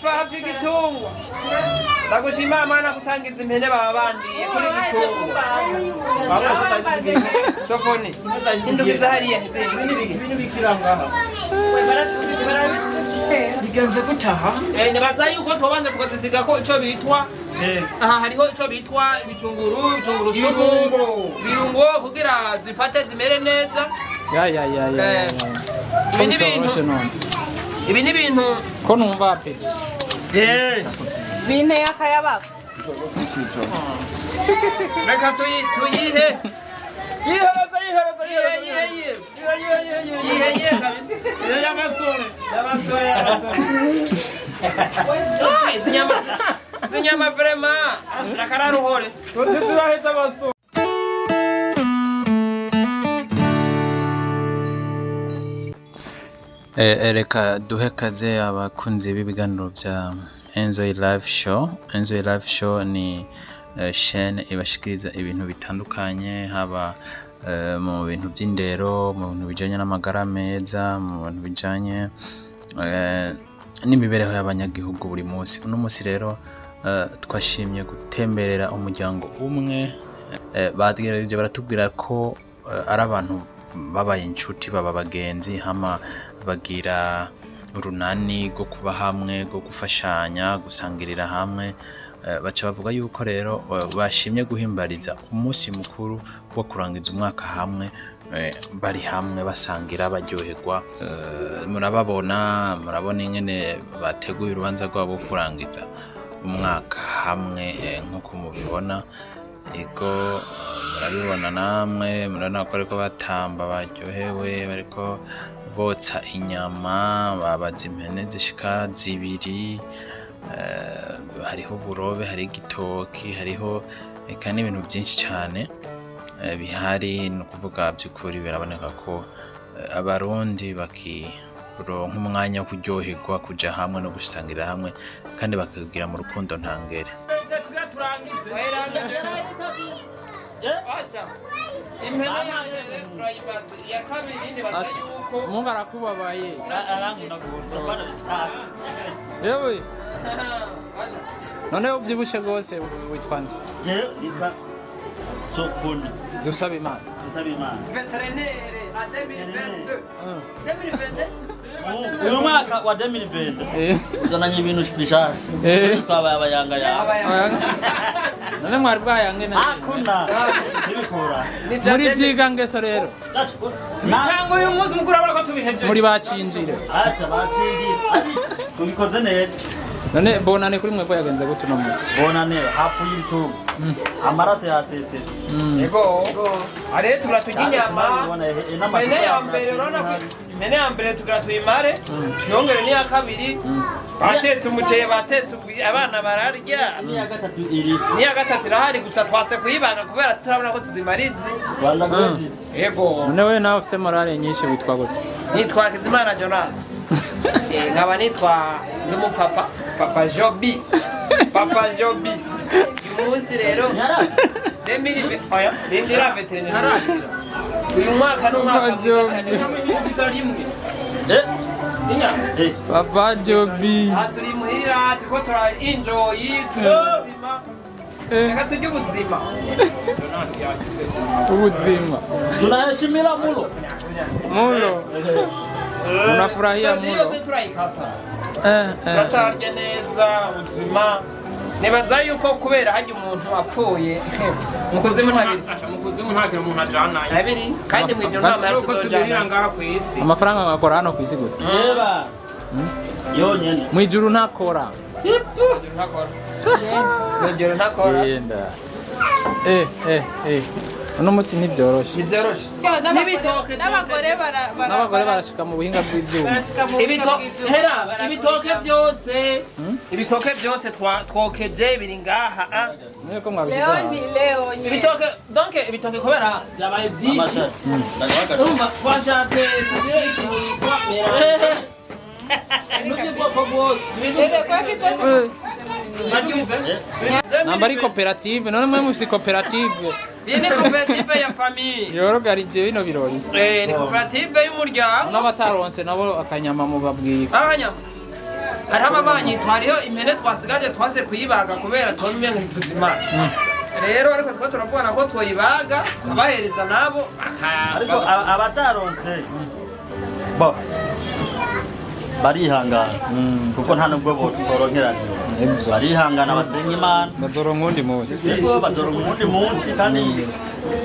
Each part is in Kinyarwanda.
Hafi gitungwa ndagushima mana kutangiza impene baba bandiye kuri gitungwa sofoni indugiza hariya ibintu bikirangaha bigenze gutaha nibaza yuko tubanza tukazisiga ko ico bitwa aha hariho ico bitwa ibitunguru sumu birungo kugira zifate zimere neza ibi ni bintu ko numva apeti binteye akayabako reka tuyihe izi nyama vrema nakararuhore turaheza abasore. Reka duhe kaze abakunzi b'ibiganiro bya Enzoy Live Show. Enzoy Live Show ni chaîne ibashikiriza ibintu bitandukanye, haba mu bintu by'indero, mu bintu bijanye n'amagara meza, mu bintu bijanye n'imibereho y'abanyagihugu buri munsi. Uno munsi rero twashimye gutemberera umuryango umwe, bagerageje baratubwira ko ari abantu babaye inshuti, baba bagenzi, hama bagira urunani rwo kuba hamwe, rwo gufashanya, gusangirira hamwe. Baca bavuga yuko rero bashimye guhimbariza umunsi mukuru wo kurangiza umwaka hamwe, bari hamwe basangira baryoherwa. Murabona ingene bateguye urubanza rwabo kurangiza umwaka hamwe nk'uko mubibona. Ego murabibona namwe, murabona ko ariko batamba baryohewe, bariko botsa inyama, babaza impene zishika 2, hariho burobe, hari igitoki, hariho eka n'ibintu byinshi cyane bihari. No kuvuga by'ukuri biraboneka ko abarundi bakironka umwanya wo kuryoherwa, kuja hamwe no gusangira hamwe, kandi bakagira mu rukundo ntangere. Mungu arakubabaye. Yewe. None ubyibushe gose witwa nde? Yitwa Sofoni. Dusaba Imana. veterinere a 2022 Uyu mwaka wa 2020 uzananye ibintu bishasha. Twabaye abayanga yawe. None mwari bwayange na. Hakuna. Nibikora. Muri byiga ngeso rero. ntango uyu munsi mukuru abara ko tubiheje Muri bacinjire. Acha bacinjire. Tubikoze neza. None bonane kuri mwe ko yagenze gute no munsi. Bonane hapfuye ibitugu. Amaraso yasese. ego are turatugira inyama mene ya mbere urabona ko mene ya mbere tugatuyimare yongere ni ya kabiri batetse umuceye, batetse abana bararya. Ni ya gatatu iri. Ni ya gatatu irahari, gusa twase kuyibana kubera turabona ko tuzimarize. Rwanda Gold. Ego None we nawe ufite morale nyinshi witwa gute? nitwa Kizimana Jonas. Nkaba nitwa n'umupapa Papa Jobi. Papa Jobi. Uyu munsi rero Demiri oya ndira veterinary. Uyu mwaka n'umwaka mwiza rimwe. Papa Jobi. Turi muhira turiko tura enjoy tuzima. Reka tujye ubuzima. Ubuzima. Tunaheshimira mulo. Unafurahia mulo. Yose turayikata. Turacharya neza ubuzima. Nibaza yuko kubera hajya umuntu apfuye mukuzimu ntakira umuntu ajana abiri kandi mu ijoro nama yuko tubirira ngaha ku isi. Amafaranga ngakora hano ku isi gusa. Reba. Yonyene. Mu ijuru ntakora. Ijoro ntakora. Yenda. Uno munsi ntibyoroshe. Nibyoroshe. n'abagore barashika mu buhinga bw'ibyuma. Ibitoke byose twokeje biri ngaha. Mweko mwabigize. Ibitoke donc ibitoke kubera byabaye byinshi. Urumva twashatse tugire ikintu twapera. Namba ari koperative, none mwe mufise koperative. iyi ni koperative ya famiye yorogarije bino birori. ni koperative y'umuryango N'abataronse nabo akanyama mu babwiye. abanyama hariho ababanyi twariho impene twasigaje twase kuyibaga kubera tubona ntituzimana rero ariko twa turabona ko twoyibaga abahereza nabo ariko abataronse bo barihangana kuko nta nubwo boroheranye barihangana basenga Imana Bazoronka undi munsi. yego bazoronka undi munsi kandi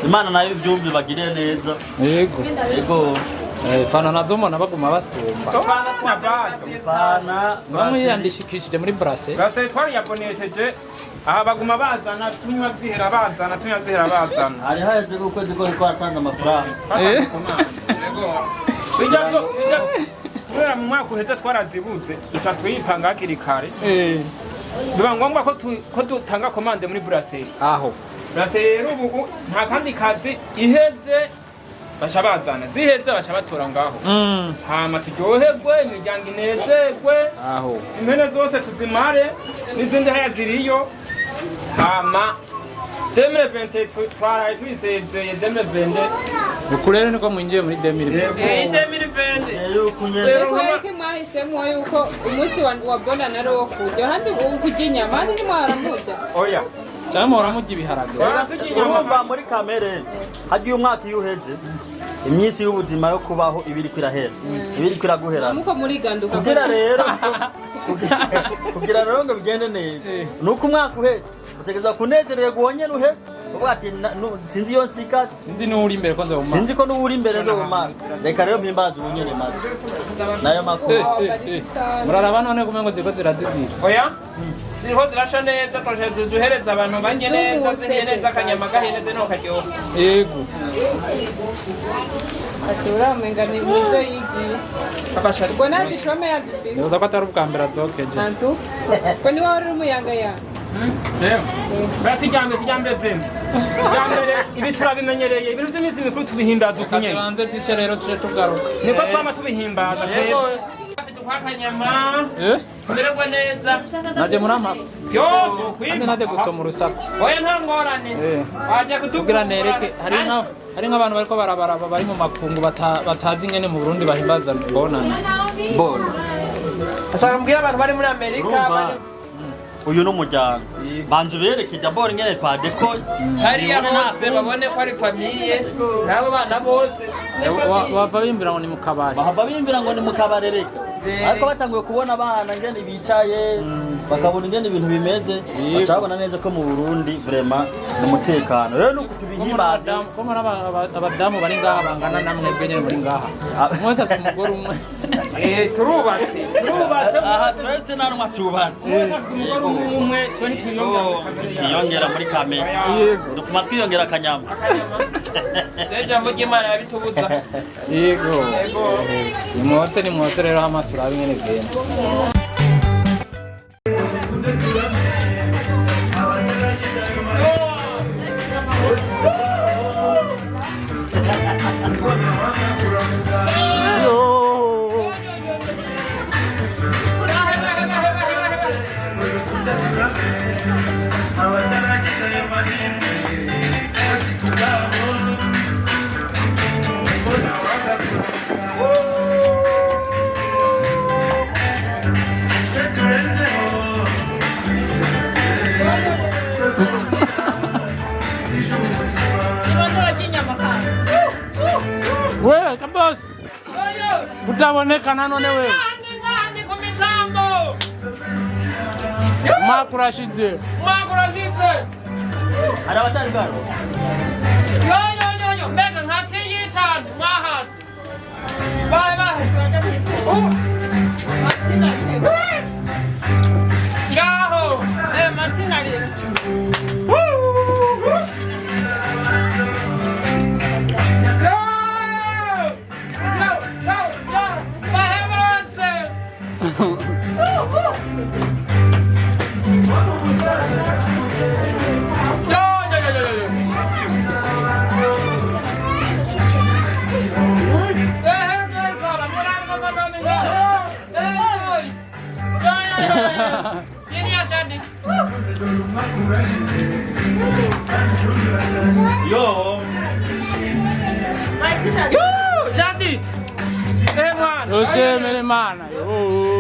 Imana nayo ibyumvi bagire neza yego Fana nazo mona baguma basumba. tofana tunabaga fana Bamwiyandishikishije muri Brase. base twari yabonesheje aha baguma bazana tunywa zihera bazana hari haheze ukwezi ko twatanze amafaranga kubera mu mwaka uheze twarazibuze duca tuyipanga hakiri kare biba ngombwa ko dutanga komande muri buraseri Aho. buraseri rero ubu nta kandi kazi iheze basha bazana ziheze basha batora ngaho hama turyoherwe imiryango inezerwe Aho. impene zose tuzimare n'izindi haya ziriyo hama 2020 twaraye twisezeye 2020 Ukurere niko mwinjiye muri 2020. 2020 rero Kweke mwahisemo yuko umunsi wa bona nari wo kurya handi ubu kurya inyama handi ntimwaramurya oya Cyangwa muramurya ibiharage. urumva muri kamere hagiye umwaka iyo uheze imyisi y'ubuzima yo kubaho ibiri kwirahera ibiri kwiraguhera muko muriganduka kugira rero ngo bigende neza nuko umwaka uheze utegeza kunezererwa uwonye uheze uvuga ati sinzi iyo nsika Sinzi n'uri imbere ko nzobumara. sinzi ko n'uri imbere ndo umana reka rero mpimbaza ubunyene maze nayo makuru Muraraba none kumengo ziko zirazibwira. oya ziriho zirasha neza twashatse duhereza abantu banye neza zihiye neza akanyama gaheneze no karyoha Yego. ati uramenga ni nizo yigiye ubwo nta diplome ya dufite Nibaza ko atari ubwa mbere azokeje. antu ko ni wowe uri umuyangayanga basi kijyambere zimwe kijyambere ibi turabimenyereye ibintu by'iminsi mikuru tubihimbaza ukunyene Banze zishe rero tuje tugaruka. niko twama tubihimbaza afite ukakanyama tumererwe neza Naje murampa. yo Kandi naje gusoma urusaku. oya nta ngorane waje Kugira nereke hari nk'abantu bariko barabaraba bari mu makungu batazi ingene mu Burundi bahimbaza bonana. bona ashaka mbwira abantu bari muri Amerika uyu n'umuryango banze berekeje abora ingene twa dekoye hariya bose babone ko ari famiye n'abo bana bose Bava bimbira ngo ni mu kabari. bahava bimbira ngo ni mu kabare reka ariko batanguye kubona abana ingene bicaye bakabona ingene ibintu bimeze baca babona neza ko mu Burundi vraiment ni umutekano rero nuko tubihimbaza Ko muri abadamu bari ngaha bangana namwe bwenyene muri ngaha. Mwese afite umugore umwe. turubatse aha twese nta numwe tubatse umugore umwe twe twiyongera muri kamera dutuma twiyongera akanyama ijambo ry'Imana yabitubuza Yego. Nimwotse rero hama turabe ingene bigenda. Wewe kabos. Utabonekana none wewe. Makurashize. hari abatari baro mbega ntakiye cyane mwahaze baye ngaho matina rero Ini ya Sandi. Yo. Jadi. Mwana. Ushemere mana. Yo.